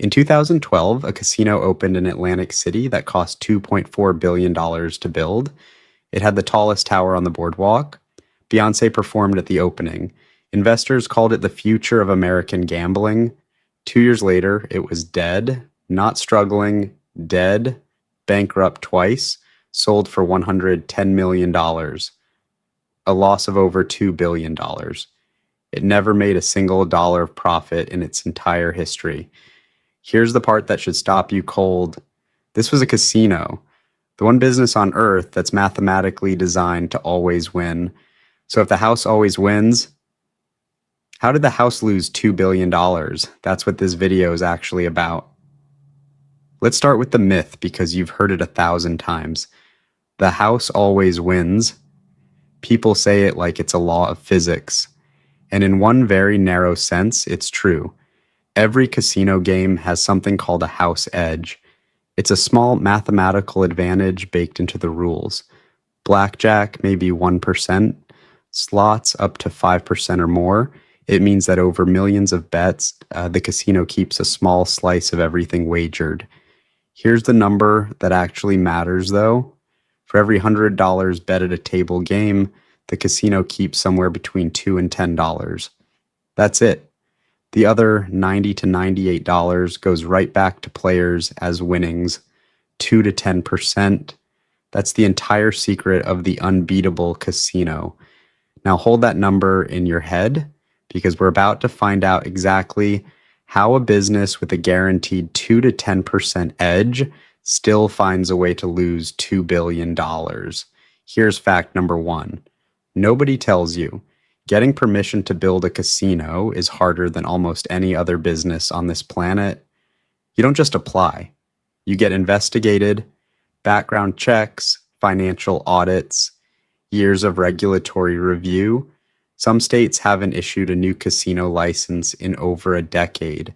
In 2012, a casino opened in Atlantic City that cost $2.4 billion to build. It had the tallest tower on the boardwalk. Beyoncé performed at the opening. Investors called it the future of American gambling. 2 years later, it was dead, not struggling, dead, bankrupt twice, sold for $110 million, a loss of over $2 billion. It never made a single dollar of profit in its entire history. Here's the part that should stop you cold. This was a casino, the one business on earth that's mathematically designed to always win. So if the house always wins, how did the house lose $2 billion? That's what this video is actually about. Let's start with the myth because you've heard it 1,000 times. The house always wins. People say it like it's a law of physics. And in one very narrow sense, it's true. Every casino game has something called a house edge. It's a small mathematical advantage baked into the rules. Blackjack, maybe 1%. Slots, up to 5% or more. It means that over millions of bets, the casino keeps a small slice of everything wagered. Here's the number that actually matters, though. For every $100 bet at a table game, the casino keeps somewhere between $2 and $10. That's it. The other $90 to $98 goes right back to players as winnings, 2 to 10%. That's the entire secret of the unbeatable casino. Now hold that number in your head because we're about to find out exactly how a business with a guaranteed 2 to 10% edge still finds a way to lose $2 billion. Here's fact number one. Nobody tells you getting permission to build a casino is harder than almost any other business on this planet. You don't just apply. You get investigated, background checks, financial audits, years of regulatory review. Some states haven't issued a new casino license in over a decade.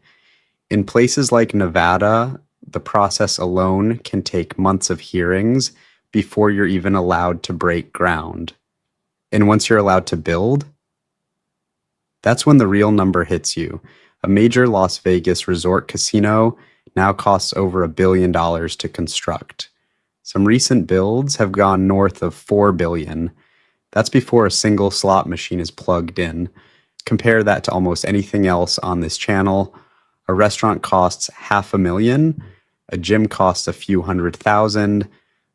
In places like Nevada, the process alone can take months of hearings before you're even allowed to break ground. And once you're allowed to build, that's when the real number hits you. A major Las Vegas resort casino now costs over $1 billion to construct. Some recent builds have gone north of $4 billion. That's before a single slot machine is plugged in. Compare that to almost anything else on this channel. A restaurant costs $500,000. A gym costs a few $100,000.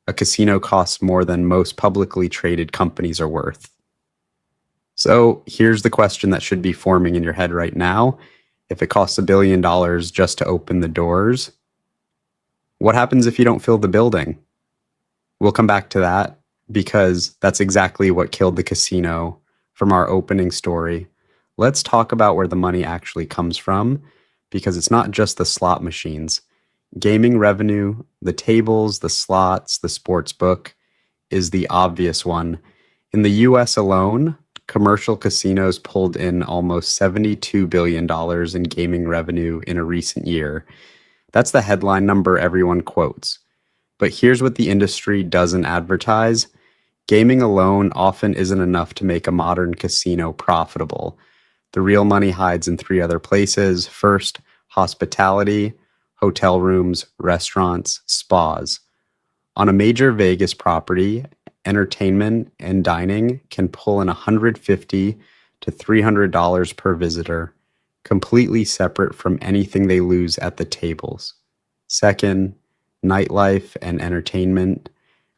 A casino costs more than most publicly traded companies are worth. So here's the question that should be forming in your head right now. If it costs $1 billion just to open the doors, what happens if you don't fill the building? We'll come back to that because that's exactly what killed the casino from our opening story. Let's talk about where the money actually comes from because it's not just the slot machines. Gaming revenue, the tables, the slots, the sports book is the obvious one. In the US alone, commercial casinos pulled in almost $72 billion in gaming revenue in a recent year. That's the headline number everyone quotes. But here's what the industry doesn't advertise. Gaming alone often isn't enough to make a modern casino profitable. The real money hides in three other places. First, hospitality, hotel rooms, restaurants, spas. On a major Vegas property, entertainment and dining can pull in $150 to $300 per visitor, completely separate from anything they lose at the tables. Second, nightlife and entertainment,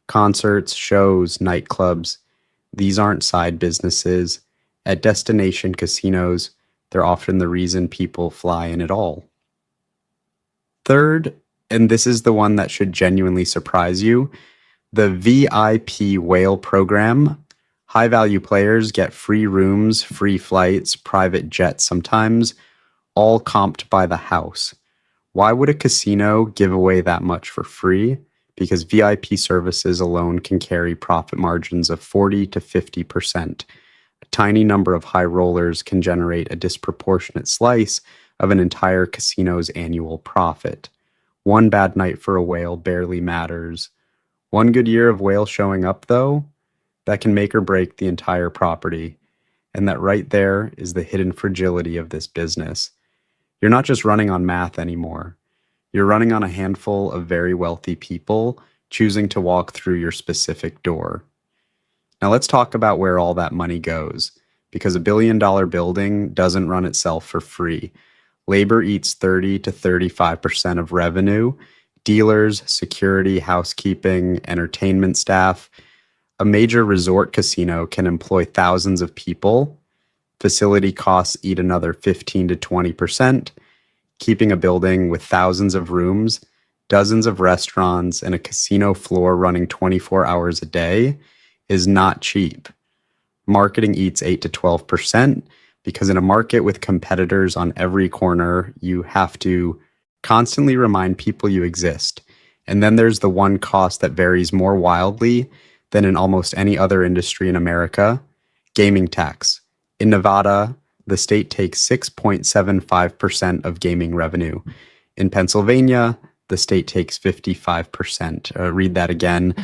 concerts, shows, nightclubs. These aren't side businesses. At destination casinos, they're often the reason people fly in at all. Third, and this is the one that should genuinely surprise you, the VIP whale program. High-value players get free rooms, free flights, private jets sometimes, all comped by the house. Why would a casino give away that much for free? Because VIP services alone can carry profit margins of 40 to 50%. A tiny number of high rollers can generate a disproportionate slice of an entire casino's annual profit. One bad night for a whale barely matters. One good year of whale showing up, though, that can make or break the entire property. And that right there is the hidden fragility of this business. You're not just running on math anymore. You're running on a handful of very wealthy people choosing to walk through your specific door. Now let's talk about where all that money goes, because $1 billion building doesn't run itself for free. Labor eats 30 to 35% of revenue. Dealers, security, housekeeping, entertainment staff. A major resort casino can employ thousands of people. Facility costs eat another 15 to 20%. Keeping a building with thousands of rooms, dozens of restaurants, and a casino floor running 24 hours a day is not cheap. Marketing eats 8 to 12%, because in a market with competitors on every corner, you have to constantly remind people you exist. And then there's the one cost that varies more wildly than in almost any other industry in America: gaming tax. In Nevada, the state takes 6.75% of gaming revenue. In Pennsylvania, the state takes 55%. Read that again.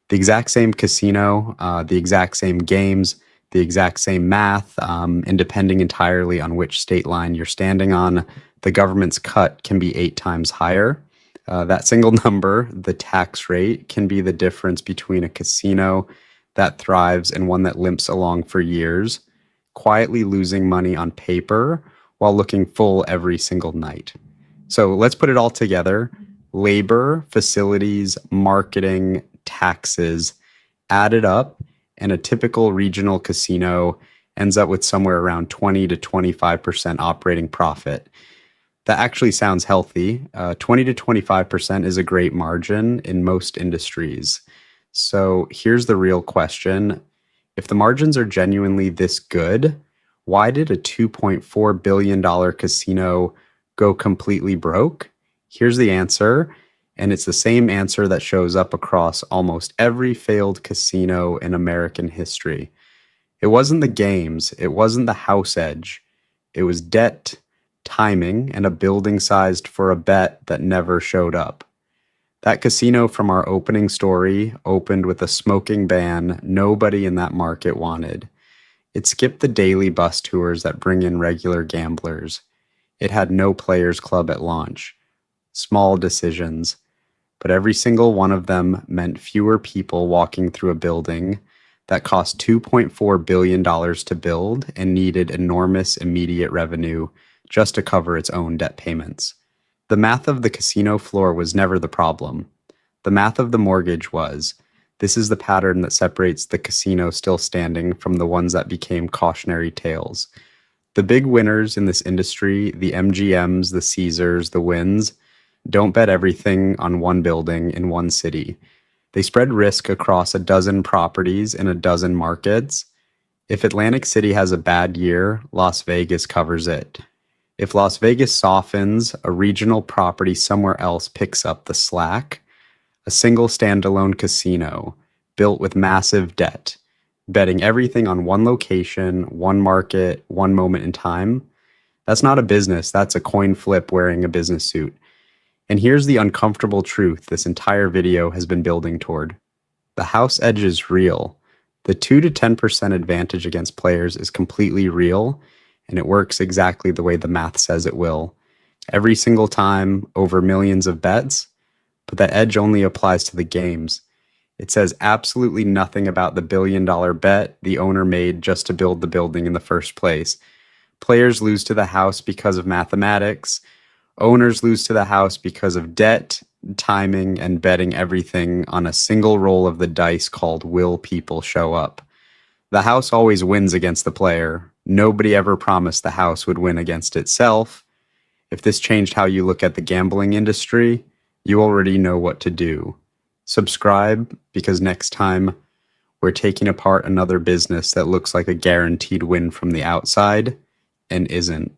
The exact same casino, the exact same games, the exact same math, and depending entirely on which state line you're standing on, the government's cut can be 8 times higher. That single number, the tax rate, can be the difference between a casino that thrives and one that limps along for years, quietly losing money on paper while looking full every single night. So let's put it all together. Labor, facilities, marketing, taxes added up, and a typical regional casino ends up with somewhere around 20 to 25% operating profit. That actually sounds healthy. 20 to 25% is a great margin in most industries. So here's the real question. If the margins are genuinely this good, why did a $2.4 billion casino go completely broke? Here's the answer, and it's the same answer that shows up across almost every failed casino in American history. It wasn't the games, it wasn't the house edge. It was debt, timing, and a building sized for a bet that never showed up. That casino from our opening story opened with a smoking ban nobody in that market wanted. It skipped the daily bus tours that bring in regular gamblers. It had no players club at launch. Small decisions, but every single one of them meant fewer people walking through a building that cost $2.4 billion to build and needed enormous immediate revenue just to cover its own debt payments. The math of the casino floor was never the problem. The math of the mortgage was. This is the pattern that separates the casino still standing from the ones that became cautionary tales. The big winners in this industry, the MGMs, the Caesars, the Wynn's, don't bet everything on one building in one city. They spread risk across a dozen properties in a dozen markets. If Atlantic City has a bad year, Las Vegas covers it. If Las Vegas softens, a regional property somewhere else picks up the slack. A single standalone casino built with massive debt, betting everything on one location, one market, one moment in time. That's not a business, that's a coin flip wearing a business suit. And here's the uncomfortable truth this entire video has been building toward. The house edge is real. The 2 to 10% advantage against players is completely real, and it works exactly the way the math says it will. Every single time, over millions of bets, but that edge only applies to the games. It says absolutely nothing about the billion-dollar bet the owner made just to build the building in the first place. Players lose to the house because of mathematics. Owners lose to the house because of debt, timing, and betting everything on a single roll of the dice called will people show up. The house always wins against the player. Nobody ever promised the house would win against itself. If this changed how you look at the gambling industry, you already know what to do. Subscribe, because next time we're taking apart another business that looks like a guaranteed win from the outside and isn't.